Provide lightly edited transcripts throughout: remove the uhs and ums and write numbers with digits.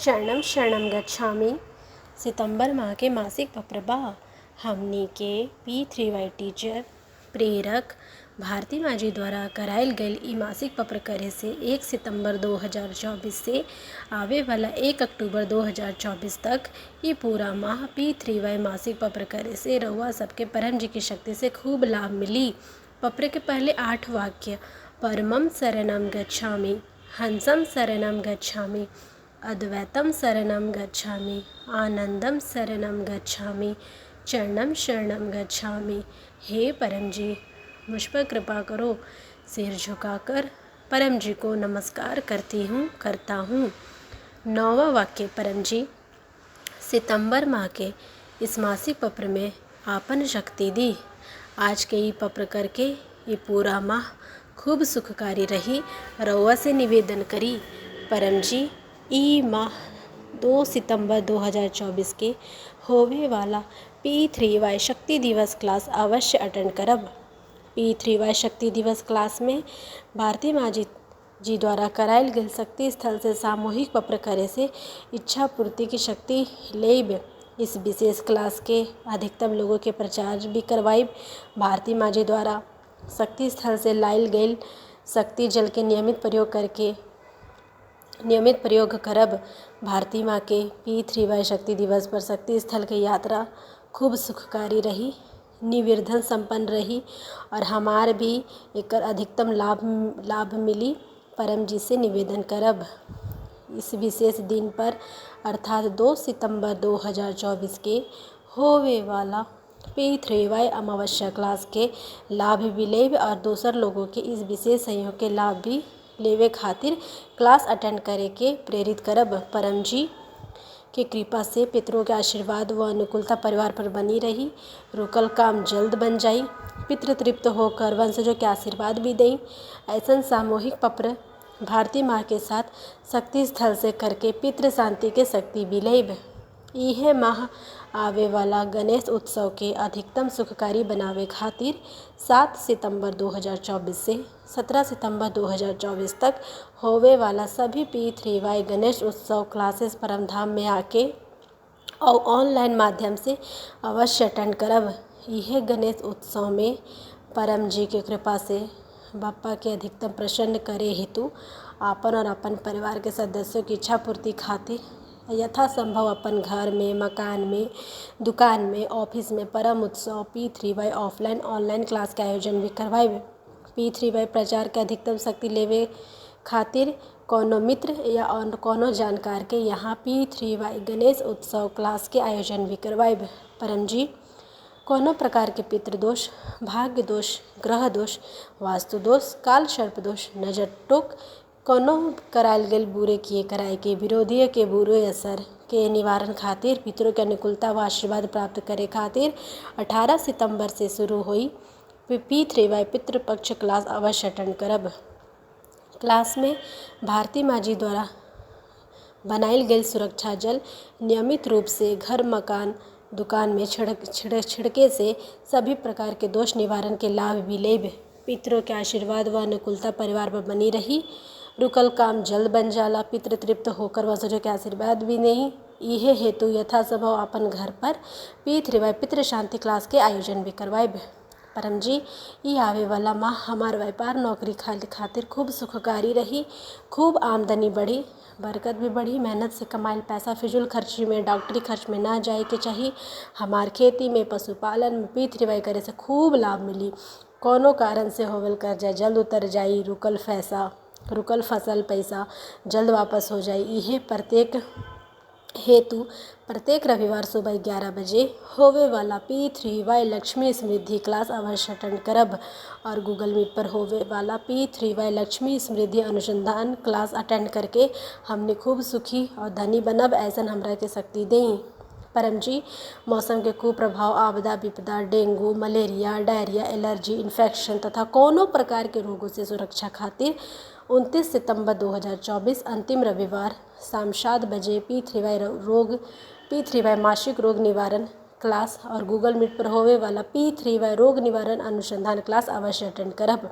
शरणं शरणं गच्छामि। सितंबर माह के मासिक पप्रबा हमनी के P3Y टीचर प्रेरक भारती माजी द्वारा करायल गयल ई मासिक पत्र करे से 1 सितंबर 2024 से आवे वाला 1 अक्टूबर 2024 तक ये पूरा माह P3Y मासिक पत्र करे से रउआ सबके परम जी की शक्ति से खूब लाभ मिली। पत्र के पहले 8 वाक्य परमं शरणं गच्छामि, हंसं शरणं गच्छामि, अद्वैतम शरणं गच्छामि, आनंदम शरणं गच्छामि, चरणं शरणं गच्छामि। हे परम जी, मुझ पर कृपा करो। सिर झुकाकर परम जी को नमस्कार करता हूँ। 9वां वाक्य परम जी, सितंबर माह के इस मासिक पत्र में आपन शक्ति दी। आज के ये पत्र करके ये पूरा माह खूब सुखकारी रही। रउआ से निवेदन करी परम जी, ई माह 2 सितंबर 2024 के होवे वाला P3Y शक्ति दिवस क्लास अवश्य अटेंड करब। P3Y शक्ति दिवस क्लास में भारती माजी जी द्वारा करायल गयल शक्ति स्थल से सामूहिक पत्र करे से इच्छा पूर्ति की शक्ति लेब। इस विशेष क्लास के अधिकतम लोगों के प्रचार भी करवाइब। भारती माजी द्वारा शक्ति स्थल से लायल गयल शक्ति जल के नियमित प्रयोग करब। भारती माँ के P3Y शक्ति दिवस पर शक्ति स्थल की यात्रा खूब सुखकारी रही, निर्विघ्न संपन्न रही और हमार भी एकर अधिकतम लाभ मिली। परम जी से निवेदन करब इस विशेष दिन पर अर्थात 2 सितंबर 2024 के होवे वाला P3Y अमावस्या क्लास के लाभ भी लेब और दूसर लोगों के इस विशेष सहयोग के लाभ भी लेवे खातिर क्लास अटेंड करे के प्रेरित करब। परम जी की कृपा से पितरों के आशीर्वाद व अनुकूलता परिवार पर बनी रही। रुकल काम जल्द बन जाई। पितृ तृप्त होकर वंशजों के आशीर्वाद भी दें। ऐसा सामूहिक पत्र भारती माँ के साथ शक्ति स्थल से करके पितृ शांति के शक्ति भी लेब। यह माह आवे वाला गणेश उत्सव के अधिकतम सुखकारी बनावे खातिर 7 सितंबर 2024 से 17 सितंबर 2024 तक होवे वाला सभी P3Y गणेश उत्सव क्लासेस परमधाम में आके और ऑनलाइन माध्यम से अवश्य अटेंड करब। यह गणेश उत्सव में परम जी की कृपा से बापा के अधिकतम प्रसन्न करे हेतु आपन और अपन परिवार के सदस्यों की इच्छा पूर्ति खातिर यथासंभव अपन घर में, मकान में, दुकान में, ऑफिस में परम उत्सव P3Y ऑफलाइन ऑनलाइन क्लास के आयोजन भी करवाइब। P3Y प्रचार के अधिकतम शक्ति लेवे खातिर कोनो मित्र या कोनो जानकार के यहाँ P3Y गणेश उत्सव क्लास के आयोजन भी करवाइब। परम जी, कोनो प्रकार के पितृदोष, भाग्य दोष, ग्रह दोष, वास्तु दोष, काल सर्प दोष, नजर टोक, कोनो करायल गयल बुरे किए कराए के विरोधी के बुरे असर के निवारण खातिर पितरों के अनुकूलता व आशीर्वाद प्राप्त करे खातिर 18 सितंबर से शुरू हुई P3Y पितृपक्ष क्लास अवश्य अटेंड करब। क्लास में भारती माजी द्वारा बनायल गयल सुरक्षा जल नियमित रूप से घर, मकान, दुकान में छिड़के से सभी प्रकार के दोष निवारण के लाभ भी लेब। पितरों के आशीर्वाद व अनुकूलता परिवार पर बनी रही। रुकल काम जल्द बन जाला। पितृ तृप्त होकर वंशजों के आशीर्वाद भी नहीं। यह हेतु यथासंभव अपन घर पर P3Y पितृ शांति क्लास के आयोजन भी करवाइब। परम जी, ये आवे वाला माह हमार व्यापार नौकरी खातिर खूब सुखकारी रही, खूब आमदनी बढ़ी, बरकत भी बढ़ी। मेहनत से कमाइल पैसा फिजूल खर्ची में, डॉक्टरी खर्च में ना जाए के चाहिए। हमार खेती में, पशुपालन में P3Y करे से खूब लाभ मिली। कोनो कारण से होवल कर्जा जल्द उतर जाई। रुकल फसल पैसा जल्द वापस हो जाई। यह प्रत्येक रविवार सुबह 11 बजे होवे वाला P3Y लक्ष्मी समृद्धि क्लास अवश्य अटेंड करब और गूगल मीट पर होवे वाला P3Y लक्ष्मी समृद्धि अनुसंधान क्लास अटेंड करके हमने खूब सुखी और धनी बनब। ऐसा हमरा के शक्ति दें। परम जी, मौसम के कुप्रभाव, आपदा विपदा, dengue, malaria, diarrhoea, allergy, infection तथा कोनो प्रकार के रोगों से सुरक्षा खातिर 29 सितंबर 2024 अंतिम रविवार शाम 7 बजे P3Y मासिक रोग निवारण क्लास और गूगल मीट पर होवे वाला P3Y रोग निवारण अनुसंधान क्लास अवश्य अटेंड करब।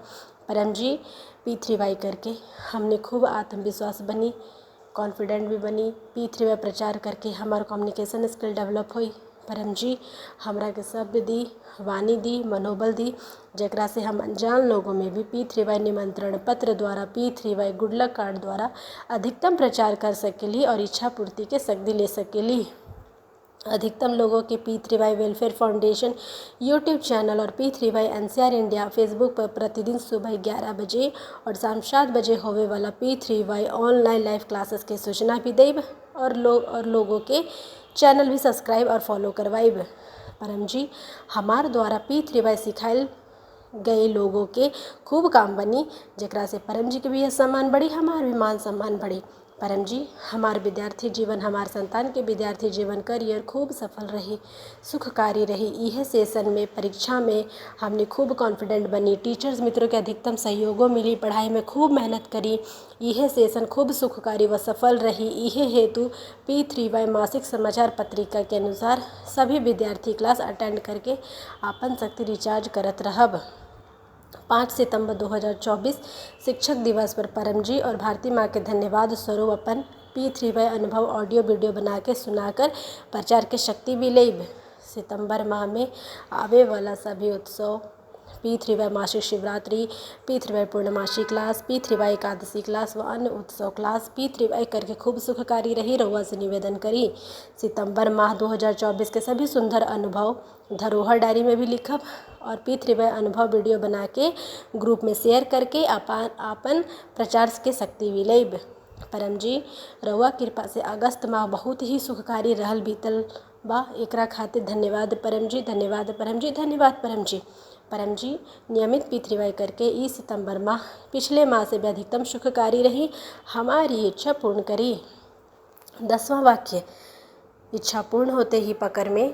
परम जी, P3Y करके हमने खूब आत्मविश्वास बनी, कॉन्फिडेंट भी बनी। P3Y प्रचार करके हमार कम्युनिकेशन स्किल डेवलप हुई। परम जी हमरा के शब्द दी, वाणी दी, मनोबल दी, जेकरा से हम अनजान लोगों में भी P3Y निमंत्रण पत्र द्वारा, P3Y गुड लक कार्ड द्वारा अधिकतम प्रचार कर सकेली और इच्छा पूर्ति के शक्ति ले सकेली। अधिकतम लोगों के P3Y welfare foundation YouTube channel और P3Y NCR इंडिया फेसबुक पर प्रतिदिन सुबह 11 बजे और शाम 7 बजे होवे वाला P3Y ऑनलाइन लाइव क्लासेस के सूचना भी देब और लोगों के चैनल भी सब्सक्राइब और फॉलो करवाइब। परम जी हमार द्वारा P3Y सिखाइल गए लोगों के खूब काम बनी, जेकरा से परम जी के भी सम्मान बढ़ी, हमार भी मान सम्मान बढ़ी। परम जी हमार विद्यार्थी जीवन, हमार संतान के विद्यार्थी जीवन करियर खूब सफल रही, सुखकारी रही। यह सेशन में परीक्षा में हमने खूब कॉन्फिडेंट बनी, टीचर्स मित्रों के अधिकतम सहयोगों मिली, पढ़ाई में खूब मेहनत करी। यह सेशन खूब सुखकारी व सफल रही। यह हेतु P3Y मासिक समाचार पत्रिका के अनुसार सभी विद्यार्थी क्लास अटेंड करके अपन शक्ति रिचार्ज करत रहब। 5 सितंबर 2024 शिक्षक दिवस पर परम जी और भारती माँ के धन्यवाद स्वरूप अपन P3Y अनुभव ऑडियो वीडियो बना के सुनाकर प्रचार के शक्ति भी लेब। सितंबर माह में आवे वाला सभी उत्सव, P3Y मासिक शिवरात्रि, P3Y पूर्णमासी क्लास, P3Y एकादशी क्लास व अन्य उत्सव क्लास P3Y करके खूब सुखकारी रही। रउआ से निवेदन करी सितंबर माह 2024 के सभी सुंदर अनुभव धरोहर डायरी में भी लिखब और P3Y अनुभव वीडियो बना के ग्रुप में शेयर करके आपन प्रचार के शक्ति भी लेब। परम जी रउआ कृपा से अगस्त माह बहुत ही सुखकारी रहल बीतल बा, एकरा खातिर धन्यवाद परम जी, धन्यवाद परम जी, धन्यवाद परम जी। परम जी नियमित P3Y करके इस सितंबर माह पिछले माह से भी अधिकतम सुखकारी रही, हमारी इच्छा पूर्ण करी। 10वां वाक्य, इच्छा पूर्ण होते ही पकड़ में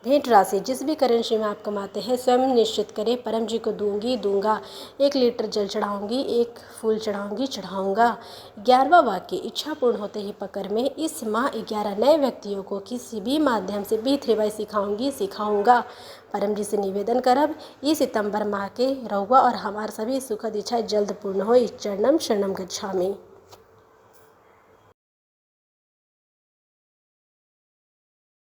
भेंट राशि जिस भी करेंसी में आप कमाते हैं स्वयं निश्चित करें, परम जी को दूंगी दूंगा, 1 लीटर जल चढ़ाऊंगी, 1 फूल चढ़ाऊंगी चढ़ाऊंगा। 11वां वाक्य, इच्छा पूर्ण होते ही पकड़ में इस माह 11 नए व्यक्तियों को किसी भी माध्यम से P3Y सिखाऊंगी सिखाऊंगा। परम जी से निवेदन करब इस सितंबर माह के रउआ और हमार सभी सुखद इच्छा जल्द पूर्ण हो। चरणम शरणम गच्छामि।